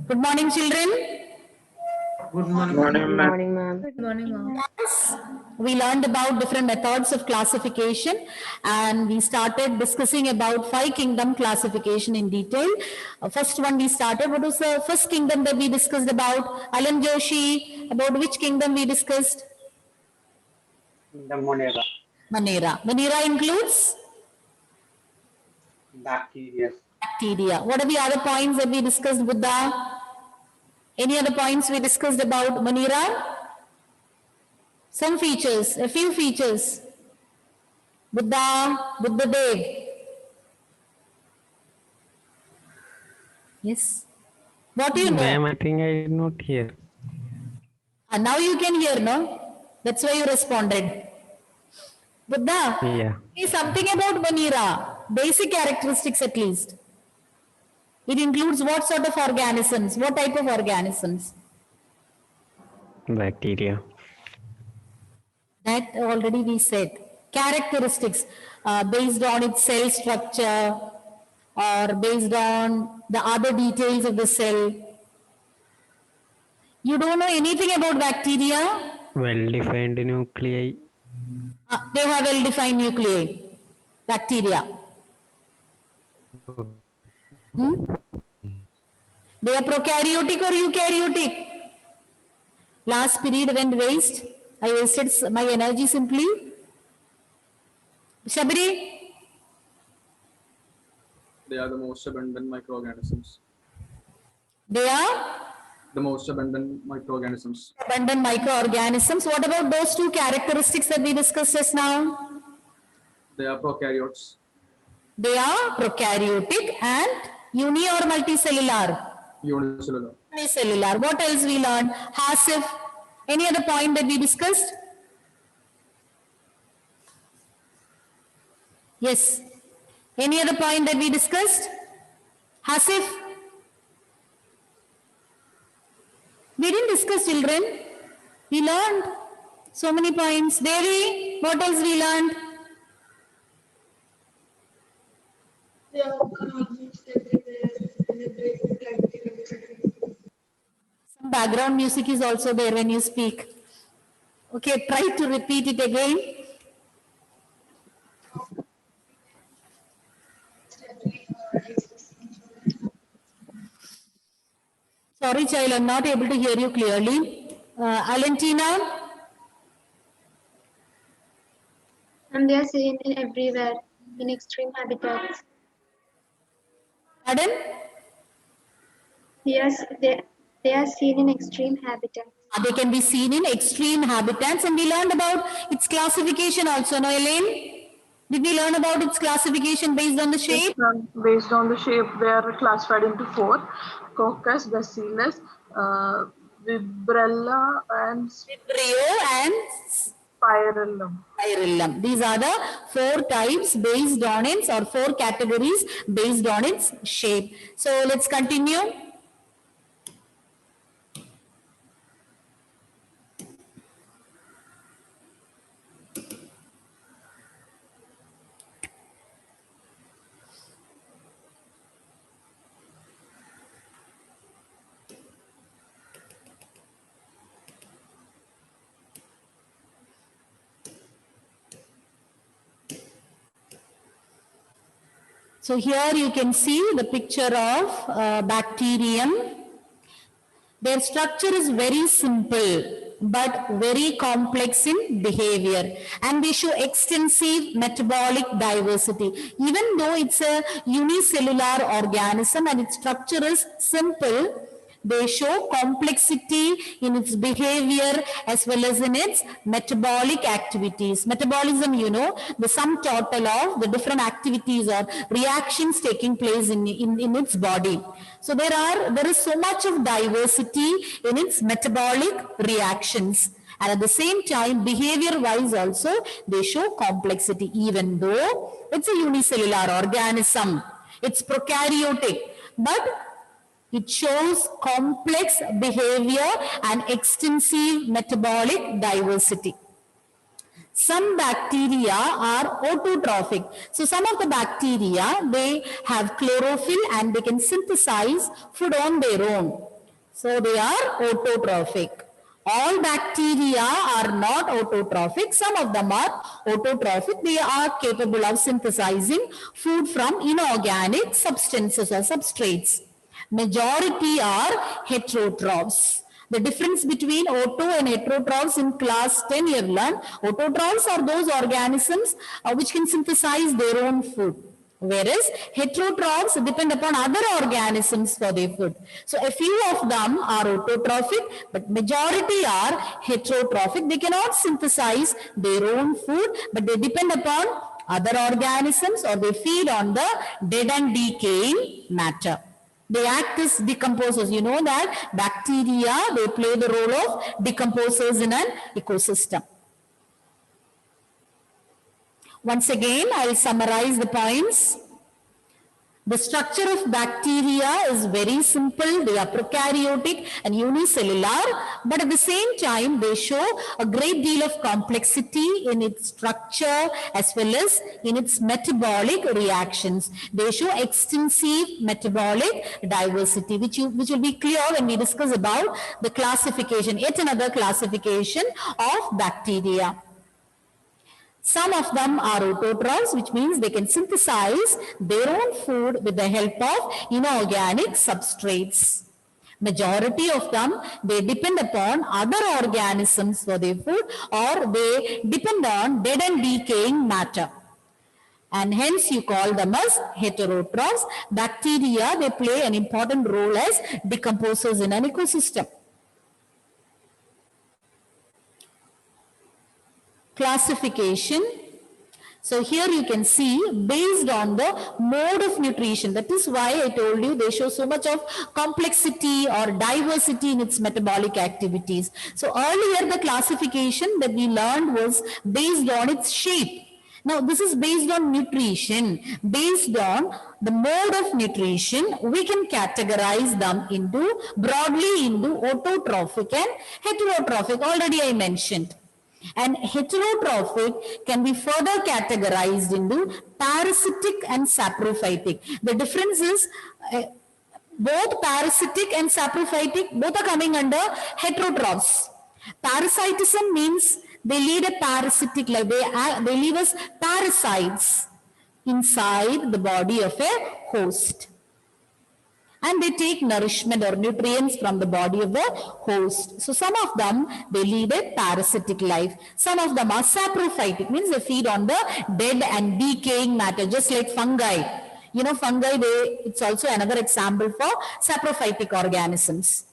Good morning, children. Good morning. Morning, Good ma'am. morning, ma'am. Good morning, ma'am. We learned about different methods of classification and we started discussing about 5 kingdom classification in detail. First one we started, what was the first kingdom that we discussed about? Alan Joshi, about which kingdom we discussed? The Monera. Manera. Manera includes Bacteria. bacteria. What are the other points that we discussed, Buddha? Any other points we discussed about Manera? Some features, a few features. Buddha Dev. Yes. What do you know? Ma'am, I think I did not hear. Now you can hear, no? That's why you responded. Buddha, Yeah. say something about Manera, basic characteristics at least. It includes what sort of organisms, what type of organisms? Bacteria. That already we said. Characteristics based on its cell structure or based on the other details of the cell. You don't know anything about bacteria? Well-defined nuclei. They have well-defined nuclei, bacteria. They are prokaryotic or eukaryotic? Last period when raised, I wasted my energy simply. Shabri? They are the most abundant microorganisms. They are The most abundant microorganisms. abundant microorganisms. What about those 2 characteristics that we discussed just now? They are prokaryotes. They are prokaryotic and uni or multicellular? Unicellular. Unicellular. What else we learned? HACCP. Any other point that we discussed? Yes. Any other point that we discussed? HACCP. We didn't discuss, children. We learned so many points. Devi, what else we learned? Some background music is also there when you speak. Okay, try to repeat it again. Sorry, child, I'm not able to hear you clearly. Alentina? And they are seen in everywhere in extreme habitats. Pardon? Yes, they are seen in extreme habitats. They can be seen in extreme habitats and we learned about its classification also, no Elaine? Did we learn about its classification based on the shape? Based on the shape, they are classified into 4: Coccus, Bacillus, Vibrella, and Vibrio and Spirillum. Spirillum. These are the 4 types based on its or 4 categories based on its shape. So let's continue. So here you can see the picture of bacterium. Their structure is very simple but very complex in behavior and they show extensive metabolic diversity. Even though it's a unicellular organism and its structure is simple, they show complexity in its behavior as well as in its metabolic activities. Metabolism, you know, the sum total of the different activities or reactions taking place in its body. So there is so much of diversity in its metabolic reactions. And at the same time, behavior-wise also, they show complexity even though it's a unicellular organism. It's prokaryotic, but it shows complex behavior and extensive metabolic diversity. Some bacteria are autotrophic. So some of the bacteria, they have chlorophyll and they can synthesize food on their own. So they are autotrophic. All bacteria are not autotrophic. Some of them are autotrophic. They are capable of synthesizing food from inorganic substances or substrates. Majority are heterotrophs. The difference between auto and heterotrophs in class 10 you have learned. Autotrophs are those organisms which can synthesize their own food. Whereas heterotrophs depend upon other organisms for their food. So a few of them are autotrophic, but majority are heterotrophic. They cannot synthesize their own food, but they depend upon other organisms or they feed on the dead and decaying matter. They act as decomposers. You know that bacteria, they play the role of decomposers in an ecosystem. Once again, I will summarize the points. The structure of bacteria is very simple. They are prokaryotic and unicellular, but at the same time, they show a great deal of complexity in its structure as well as in its metabolic reactions. They show extensive metabolic diversity, which will be clear when we discuss about the classification, yet another classification of bacteria. Some of them are autotrophs, which means they can synthesize their own food with the help of inorganic substrates. Majority of them, they depend upon other organisms for their food or they depend on dead and decaying matter. And hence you call them as heterotrophs. Bacteria, they play an important role as decomposers in an ecosystem. Classification. So here you can see based on the mode of nutrition. That is why I told you they show so much of complexity or diversity in its metabolic activities. So earlier the classification that we learned was based on its shape. Now this is based on nutrition. Based on the mode of nutrition, we can categorize them broadly into autotrophic and heterotrophic. Already I mentioned. And heterotrophic can be further categorized into parasitic and saprophytic. The difference is both parasitic and saprophytic, both are coming under heterotrophs. Parasitism means they lead a parasitic life. They leave us parasites inside the body of a host. And they take nourishment or nutrients from the body of the host. So some of them, they lead a parasitic life. Some of them are saprophytic, means they feed on the dead and decaying matter, just like fungi. You know, fungi, it's also another example for saprophytic organisms.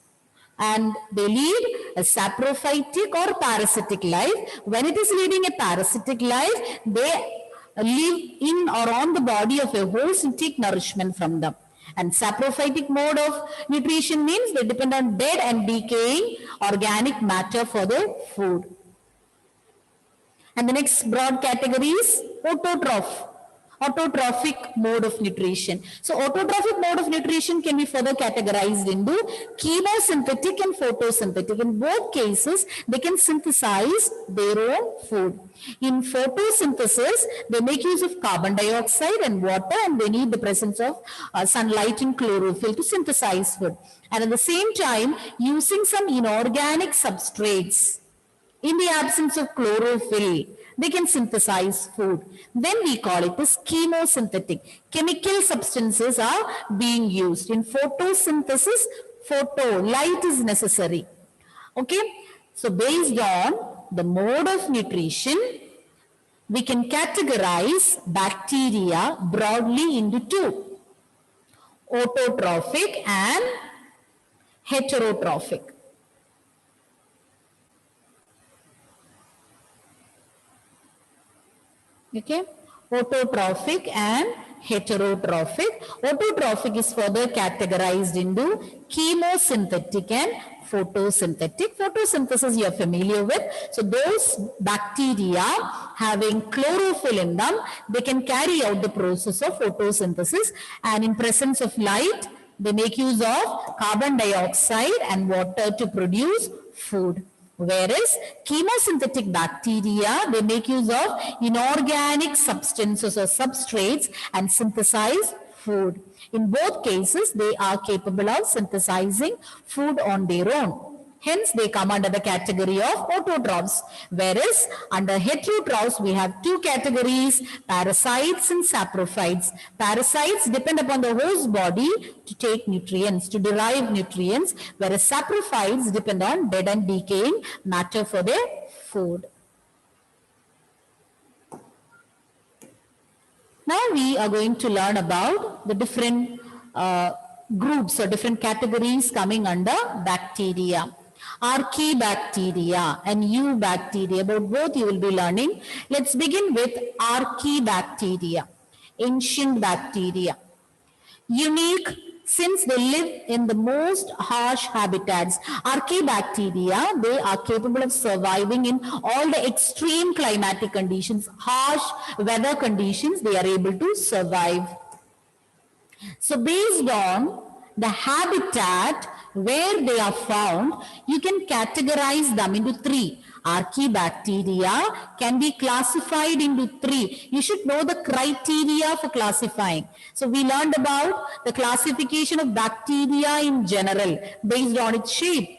And they lead a saprophytic or parasitic life. When it is leading a parasitic life, they live in or on the body of a host and take nourishment from them. And saprophytic mode of nutrition means they depend on dead and decaying organic matter for their food. And the next broad category is autotrophic mode of nutrition. So autotrophic mode of nutrition can be further categorized into chemosynthetic and photosynthetic. In both cases, they can synthesize their own food. In photosynthesis, they make use of carbon dioxide and water, and they need the presence of sunlight and chlorophyll to synthesize food. And at the same time, using some inorganic substrates, in the absence of chlorophyll, they can synthesize food. Then we call it as chemosynthetic. Chemical substances are being used. In photosynthesis, light is necessary. Okay, so based on the mode of nutrition, we can categorize bacteria broadly into two: autotrophic and heterotrophic. Okay, autotrophic and heterotrophic. Autotrophic is further categorized into chemosynthetic and photosynthetic. Photosynthesis you are familiar with. So those bacteria having chlorophyll in them, they can carry out the process of photosynthesis, and in presence of light, they make use of carbon dioxide and water to produce food. Whereas chemosynthetic bacteria, they make use of inorganic substances or substrates and synthesize food. In both cases, they are capable of synthesizing food on their own. Hence, they come under the category of autotrophs. Whereas, under heterotrophs, we have two categories, parasites and saprophytes. Parasites depend upon the host body to take nutrients, to derive nutrients, whereas saprophytes depend on dead and decaying matter for their food. Now we are going to learn about the different groups or different categories coming under bacteria. Archaebacteria and eubacteria, about both you will be learning. Let's begin with archaebacteria, ancient bacteria. Unique since they live in the most harsh habitats. Archaebacteria, they are capable of surviving in all the extreme climatic conditions, harsh weather conditions, they are able to survive. So based on the habitat where they are found, you can categorize them into three. Archaebacteria can be classified into three. You should know the criteria for classifying. So we learned about the classification of bacteria in general based on its shape,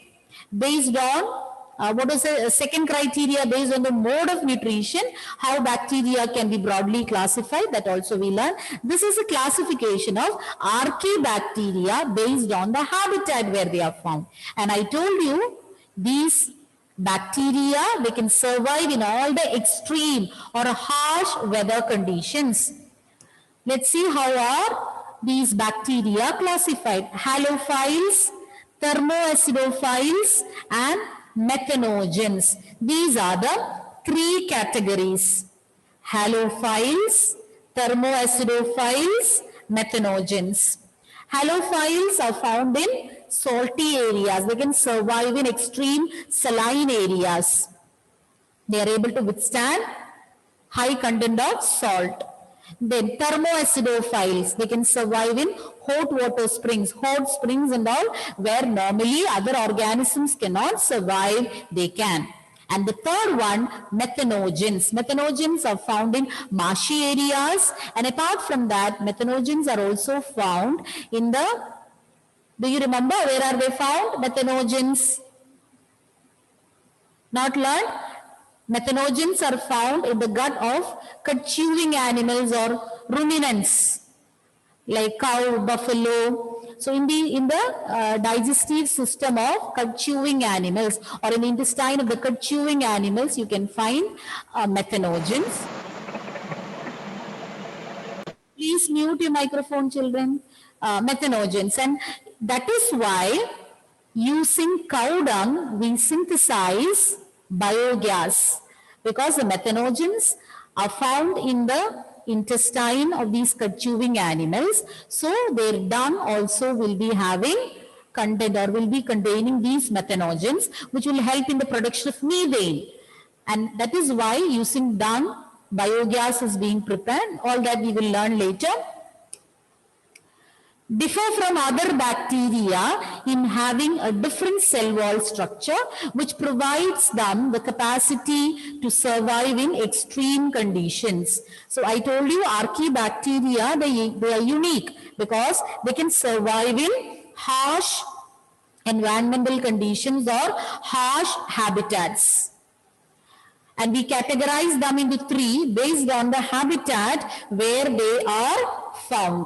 based on what was the second criteria, based on the mode of nutrition, how bacteria can be broadly classified, that also we learned. This is a classification of archaebacteria based on the habitat where they are found. And I told you, these bacteria, they can survive in all the extreme or harsh weather conditions. Let's see how are these bacteria classified. Halophiles, thermoacidophiles, and methanogens. These are the three categories. Halophiles, thermoacidophiles, methanogens. Halophiles are found in salty areas. They can survive in extreme saline areas. They are able to withstand high content of salt. Then thermoacidophiles, they can survive in hot water springs, hot springs and all, where normally other organisms cannot survive, they can. And the third one, methanogens. Methanogens are found in marshy areas, and apart from that, methanogens are also found in the, do you remember where are they found? Methanogens. Not learned? Methanogens are found in the gut of cud-chewing animals or ruminants like cow, buffalo. So in the digestive system of cud-chewing animals or in the intestine of the cud-chewing animals, you can find methanogens. Please mute your microphone, children. Methanogens, and that is why using cow dung we synthesize biogas, because the methanogens are found in the intestine of these cud-chewing animals. So their dung also will be having content or will be containing these methanogens, which will help in the production of methane. And that is why using dung, biogas is being prepared. All that we will learn later. Differ from other bacteria in having a different cell wall structure which provides them the capacity to survive in extreme conditions. So I told you archaebacteria, they are unique because they can survive in harsh environmental conditions or harsh habitats. And we categorize them into three based on the habitat where they are found.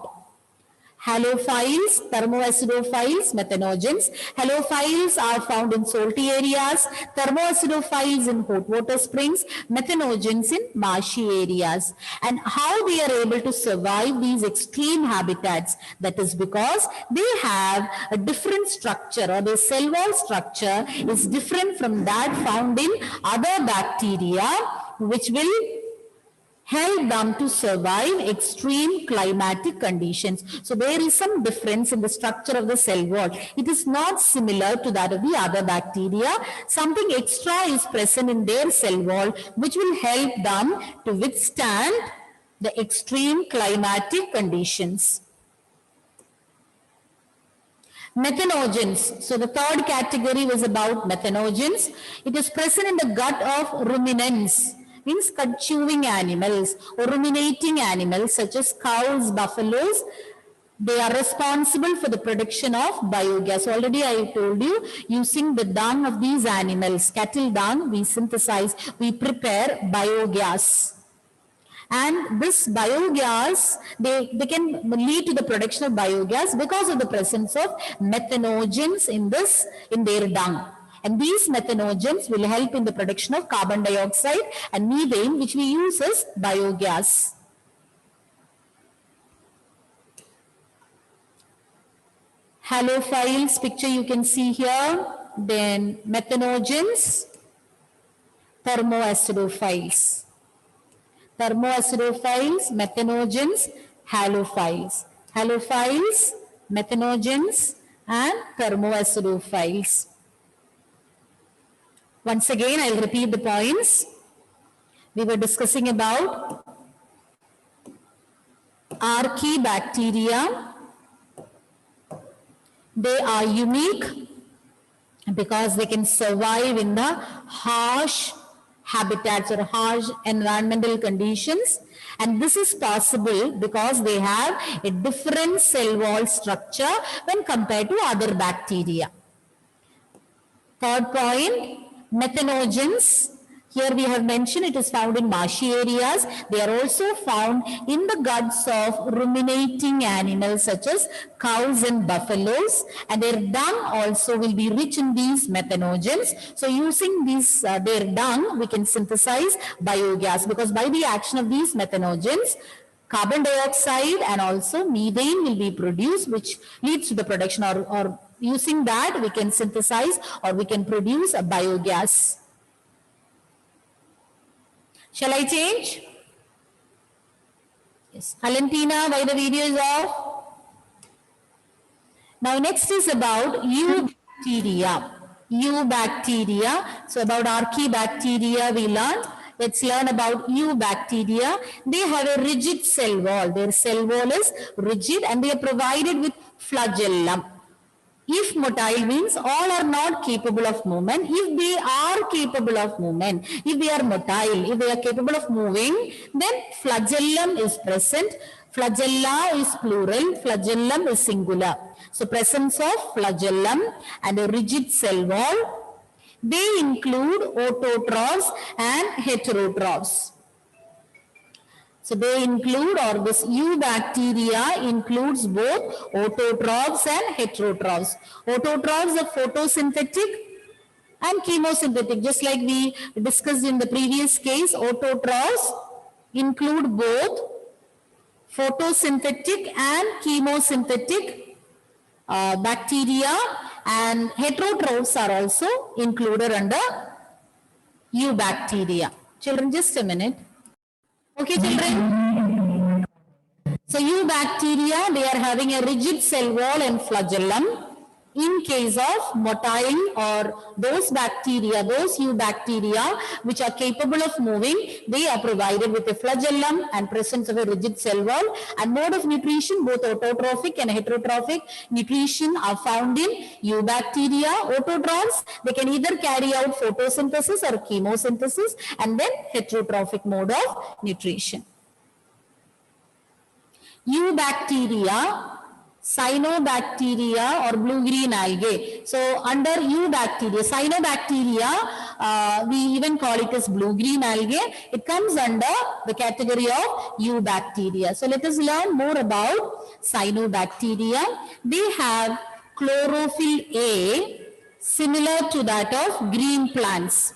Halophiles, thermoacidophiles, methanogens. Halophiles are found in salty areas, thermoacidophiles in hot water springs, methanogens in marshy areas. And how they are able to survive these extreme habitats? That is because they have a different structure, or their cell wall structure is different from that found in other bacteria, which will help them to survive extreme climatic conditions. So there is some difference in the structure of the cell wall. It is not similar to that of the other bacteria. Something extra is present in their cell wall which will help them to withstand the extreme climatic conditions. Methanogens. So the third category was about methanogens. It is present in the gut of ruminants, means cud-chewing animals or ruminating animals such as cows, buffaloes, They are responsible for the production of biogas. Already I told you, using the dung of these animals, cattle dung, we synthesize, we prepare biogas. And this biogas, they can lead to the production of biogas because of the presence of methanogens in their dung. And these methanogens will help in the production of carbon dioxide and methane, which we use as biogas. Halophiles picture you can see here, then methanogens, thermoacidophiles. Thermoacidophiles, methanogens, halophiles. Halophiles, methanogens, and thermoacidophiles. Once again, I'll repeat the points. We were discussing about archaebacteria. They are unique because they can survive in the harsh habitats or harsh environmental conditions, and this is possible because they have a different cell wall structure when compared to other bacteria. Third point, methanogens. Here we have mentioned it is found in marshy areas. They are also found in the guts of ruminating animals such as cows and buffaloes, and their dung also will be rich in these methanogens. So using these their dung, we can synthesize biogas, because by the action of these methanogens, carbon dioxide and also methane will be produced, which leads to the production, or using that we can synthesize or we can produce a biogas. Shall I change? Yes. Valentina, why the video is off? Now next is about eubacteria. Eubacteria. So about archaebacteria we learned. Let's learn about eubacteria. They have a rigid cell wall. Their cell wall is rigid and they are provided with flagellum. If motile means all are not capable of movement. If they are capable of movement, if they are motile, if they are capable of moving, then flagellum is present. Flagella is plural, flagellum is singular. So presence of flagellum and a rigid cell wall. They include autotrophs and heterotrophs. So they include, or this eubacteria includes both autotrophs and heterotrophs. Autotrophs are photosynthetic and chemosynthetic. Just like we discussed in the previous case, autotrophs include both photosynthetic and chemosynthetic bacteria, and heterotrophs are also included under eubacteria. Children, just a minute. Okay, children. So eubacteria, they are having a rigid cell wall and flagellum. In case of motile or those bacteria, those eubacteria which are capable of moving, they are provided with a flagellum and presence of a rigid cell wall. And mode of nutrition, both autotrophic and heterotrophic nutrition are found in eubacteria. Autotrophs, they can either carry out photosynthesis or chemosynthesis, and then heterotrophic mode of nutrition. Eubacteria, cyanobacteria or blue-green algae. So under eubacteria, cyanobacteria, we even call it as blue-green algae. It comes under the category of eubacteria. So let us learn more about cyanobacteria. They have chlorophyll A similar to that of green plants.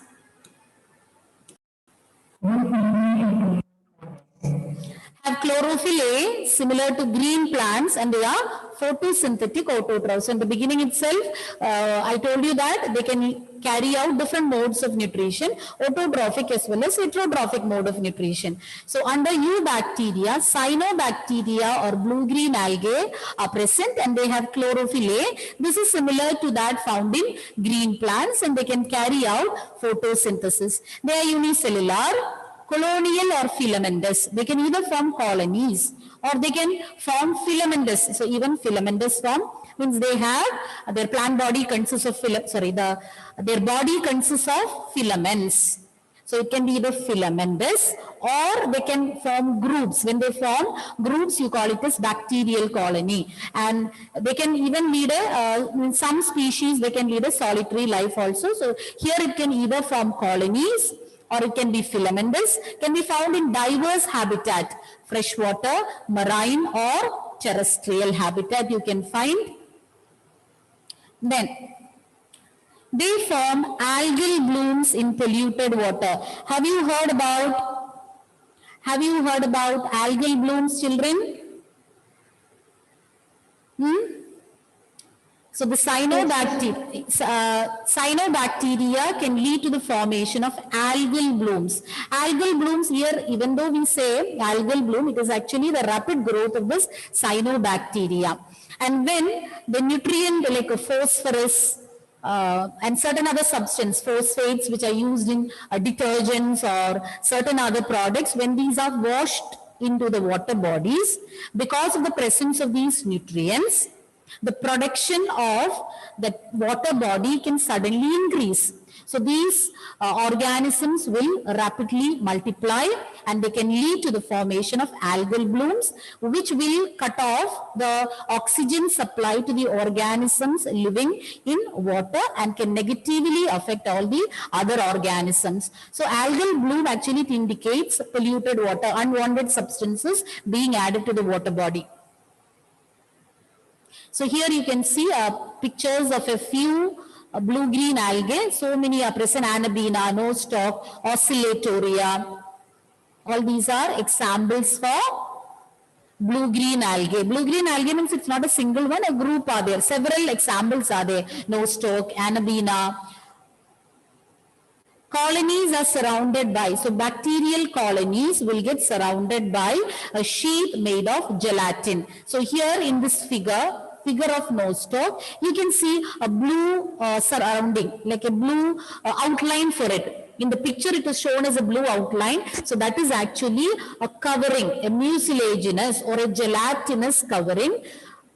Have chlorophyll A similar to green plants, and they are photosynthetic autotrophs. So in the beginning itself, I told you that they can carry out different modes of nutrition, autotrophic as well as heterotrophic mode of nutrition. So under eubacteria, cyanobacteria or blue-green algae are present and they have chlorophyll A. This is similar to that found in green plants, and they can carry out photosynthesis. They are unicellular, colonial or filamentous. They can either form colonies or they can form filamentous. So even filamentous form means they have their plant body consists of their body consists of filaments. So it can be either filamentous or they can form groups. When they form groups, you call it as bacterial colony. And they can even lead in some species, they can lead a solitary life also. So here it can either form colonies or it can be filamentous, can be found in diverse habitat, freshwater, marine or terrestrial habitat you can find. Then they form algal blooms in polluted water. Have you heard about algal blooms, children? So the cyanobacteria can lead to the formation of algal blooms. Algal blooms here, even though we say algal bloom, it is actually the rapid growth of this cyanobacteria. And when the nutrient like a phosphorus and certain other substance, phosphates, which are used in detergents or certain other products, when these are washed into the water bodies, because of the presence of these nutrients, the production of the water body can suddenly increase. So these organisms will rapidly multiply and they can lead to the formation of algal blooms, which will cut off the oxygen supply to the organisms living in water and can negatively affect all the other organisms. So algal bloom actually indicates polluted water, unwanted substances being added to the water body. So here you can see pictures of a few blue-green algae. So many are present: Anabina, nostoc, oscillatoria. All these are examples for blue-green algae. Blue-green algae means it's not a single one, a group are there. Several examples are there: nostoc, Anabina. Colonies are surrounded by, so bacterial colonies will get surrounded by a sheath made of gelatin. So here in this figure of nostoc, you can see a blue surrounding, like a blue outline for it. In the picture, it is shown as a blue outline. So that is actually a covering, a mucilaginous or a gelatinous covering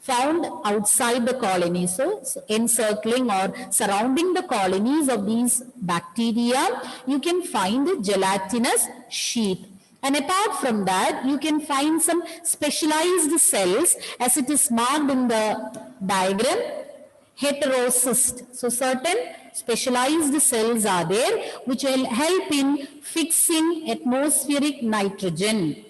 found outside the colony. So encircling or surrounding the colonies of these bacteria, you can find a gelatinous sheath. And apart from that, you can find some specialized cells, as it is marked in the diagram, heterocyst. So certain specialized cells are there which will help in fixing atmospheric nitrogen.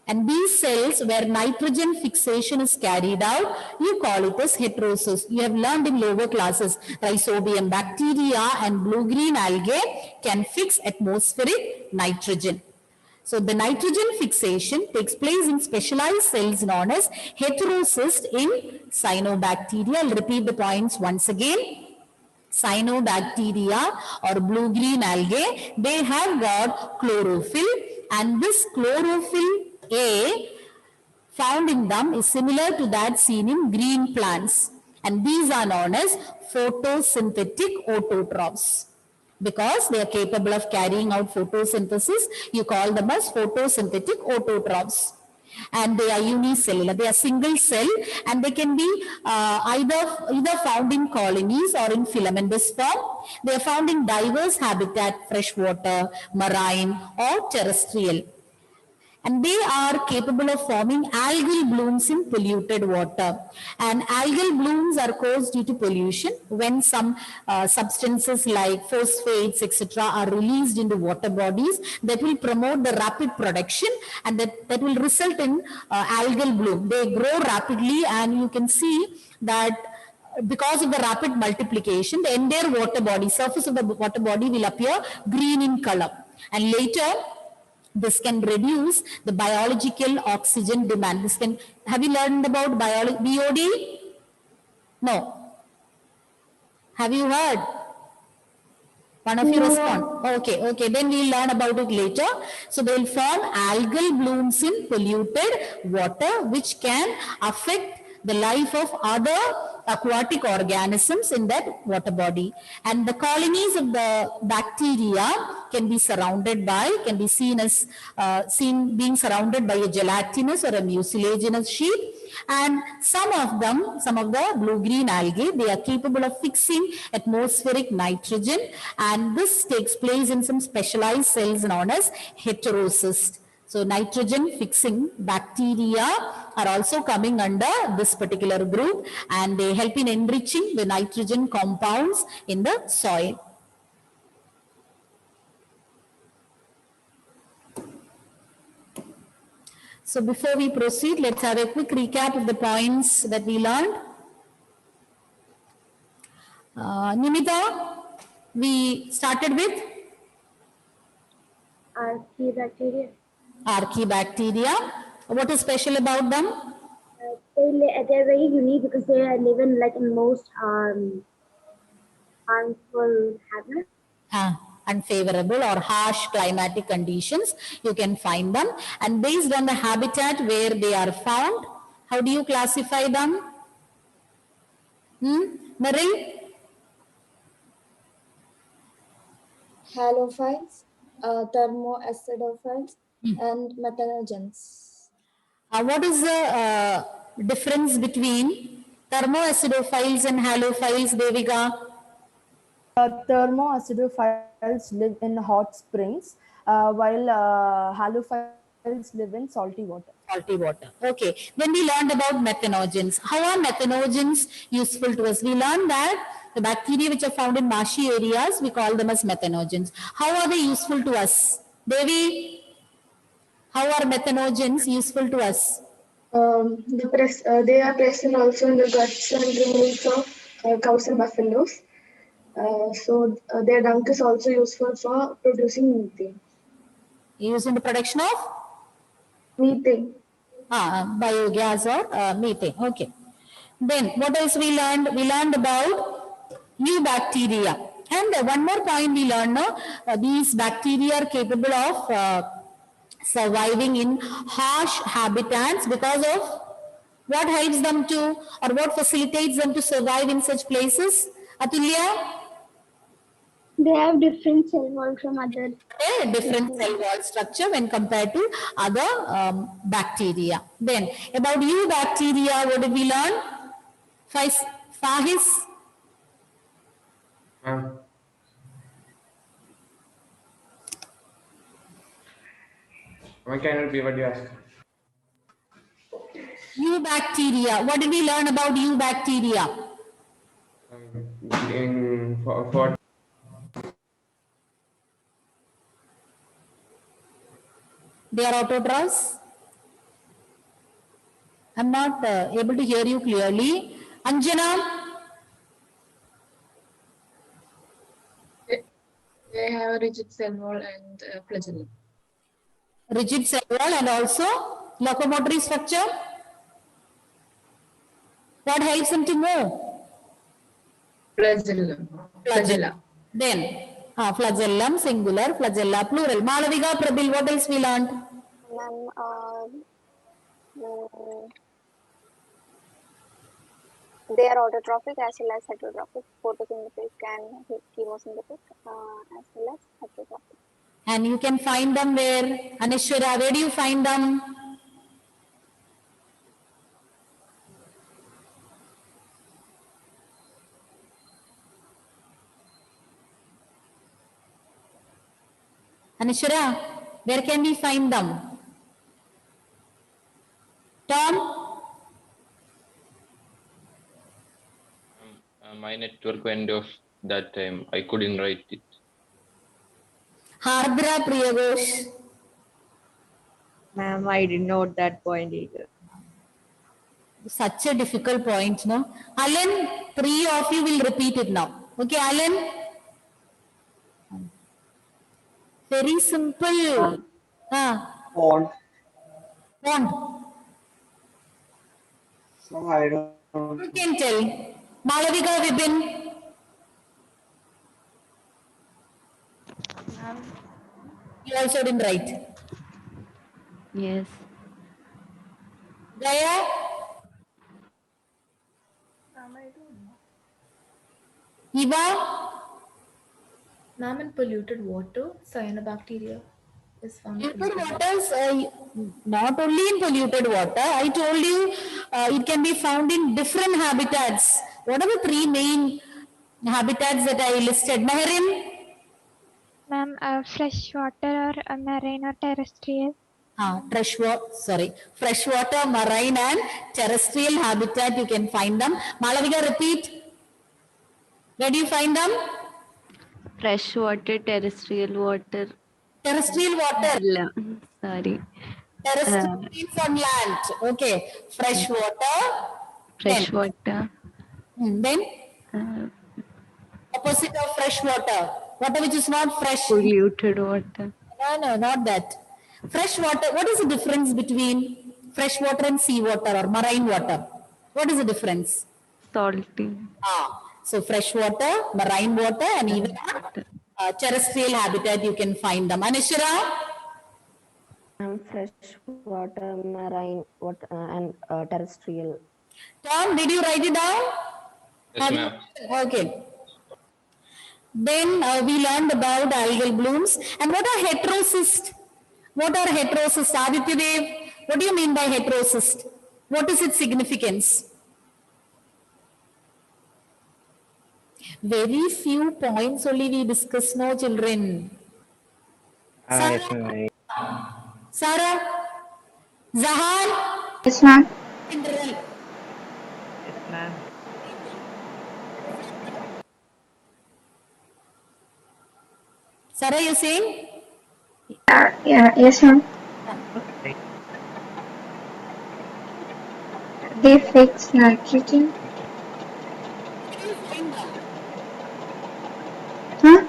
And these cells where nitrogen fixation is carried out, you call it as heterocyst. You have learned in lower classes, rhizobium bacteria and blue-green algae can fix atmospheric nitrogen. So the nitrogen fixation takes place in specialized cells known as heterocyst in cyanobacteria. I'll repeat the points once again. Cyanobacteria or blue-green algae, they have got chlorophyll, and this chlorophyll A found in them is similar to that seen in green plants, and these are known as photosynthetic autotrophs. Because they are capable of carrying out photosynthesis, you call them as photosynthetic autotrophs. And they are unicellular, they are single cell, and they can be either found in colonies or in filamentous form. They are found in diverse habitat, freshwater, marine or terrestrial. And they are capable of forming algal blooms in polluted water. And algal blooms are caused due to pollution when some substances like phosphates, etc. are released into water bodies that will promote the rapid production, and that will result in algal bloom. They grow rapidly, and you can see that because of the rapid multiplication, the entire water body, surface of the water body will appear green in color. And later, this can reduce the biological oxygen demand. This can, have you learned about BOD? No. Have you heard? One of you respond. Okay, then we'll learn about it later. So they will form algal blooms in polluted water, which can affect the life of other aquatic organisms in that water body. And the colonies of the bacteria can be surrounded by, can be seen as being surrounded by a gelatinous or a mucilaginous sheath. and some of the blue-green algae, they are capable of fixing atmospheric nitrogen, and this takes place in some specialized cells known as heterocysts. So nitrogen fixing bacteria are also coming under this particular group, and they help in enriching the nitrogen compounds in the soil. So before we proceed, let's have a quick recap of the points that we learned. Nimita, we started with Archaebacteria. archaebacteria. What is special about them? They're very unique because they live in like in most harmful habitats. Unfavorable or harsh climatic conditions, you can find them. And based on the habitat where they are found, how do you classify them? Mary? Halophiles, thermoacidophiles, and methanogens. What is the difference between thermoacidophiles and halophiles, Devika? Thermoacidophiles live in hot springs, while halophiles live in salty water. Salty water. Okay. Then we learned about methanogens. How are methanogens useful to us? We learned that the bacteria which are found in marshy areas, we call them as methanogens. How are they useful to us? Devi, how are methanogens useful to us? They are present also in the guts and removals of cows and buffaloes. So their dung is also useful for producing methane. Used in the production of? Methane. Biogas or methane. Okay. Then what else we learned? We learned about eubacteria. And one more point we learned, these bacteria are capable of surviving in harsh habitats because of what helps them to, or what facilitates them to survive in such places? Atulya? They have different cell wall from other. A different cell wall structure when compared to other bacteria. Then about eubacteria, what did we learn? Fahis? I cannot be what you asked. Eubacteria. What did we learn about eubacteria? For They are autotrophs. I'm not able to hear you clearly. Anjana? They have a rigid cell wall and flagellum. Rigid cell wall and also locomotory structure. What helps them to move? Flagellum. Flagella. Then, flagellum, singular, flagella, plural. Malavika, Prabil, what else we learned? They are autotrophic as well as heterotrophic, photosynthetic and chemosynthetic as well as heterotrophic. And you can find them where? Anishwara, where do you find them? Anishwara, where can we find them? Tom? My network went off that time. I couldn't write it. Hardra Priyagosh. Ma'am, I didn't note that point either. Such a difficult point, no? Alan, 3 of you will repeat it now. Okay, Alan? Very simple. Pond. Pond. No, I don't. You can tell. Malavika, Vipin. You also didn't write. Yes. Gaya? Eva? Ma'am, in polluted water, cyanobacteria. is found. Polluted waters, not only in polluted water, I told you it can be found in different habitats. What are the three main habitats that I listed? Meherin? Ma'am, freshwater or marine or terrestrial? Freshwater, marine and terrestrial habitat you can find them. Malavika, repeat. Where do you find them? Fresh water, terrestrial water. Terrestrial water. Sorry. Terrestrial means on land. Okay. Fresh water. Fresh water. Then? Opposite of fresh water. Water which is not fresh. Polluted water. No, not that. Fresh water. What is the difference between fresh water and sea water or marine water? What is the difference? Salty. So fresh water, marine water, and even terrestrial habitat you can find them. Anishra? Fresh water, marine water, and terrestrial. Tom, did you write it down? Yes, ma'am. Okay. Then we learned about algal blooms. And what are heterocysts? What are heterocysts? Aditya Dev, what do you mean by heterocyst? What is its significance? Very few points only we discuss, no children. Sarah? Zahan? Yes, ma'am. Yes, ma'am. Sarah, you saying? Yes, ma'am. They fix nitrogen. Huh?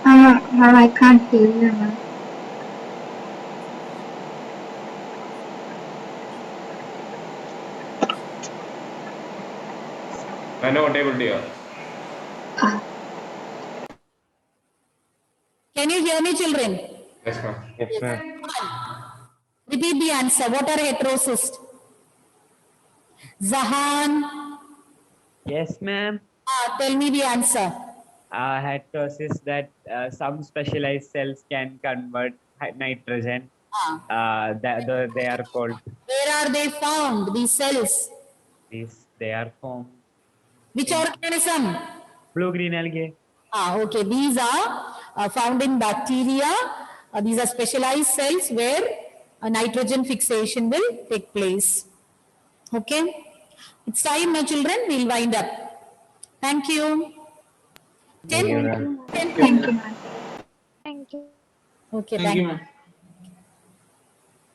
Ma'am, I can't hear you, ma'am. I know what able dear. Can you hear me, children? Yes, ma'am. Yes, ma'am. Repeat the answer. What are heterocysts? Zahan? Yes, ma'am. Tell me the answer. Heterosis that some specialized cells can convert nitrogen. They are called. Where are they found? These cells. They are formed. Which organism? Blue-green algae. Okay. These are found in bacteria. These are specialized cells where nitrogen fixation will take place. Okay. It's time now, children. We'll wind up. Thank you. Thank you, ma'am. Thank you. Okay, Thank you, ma'am.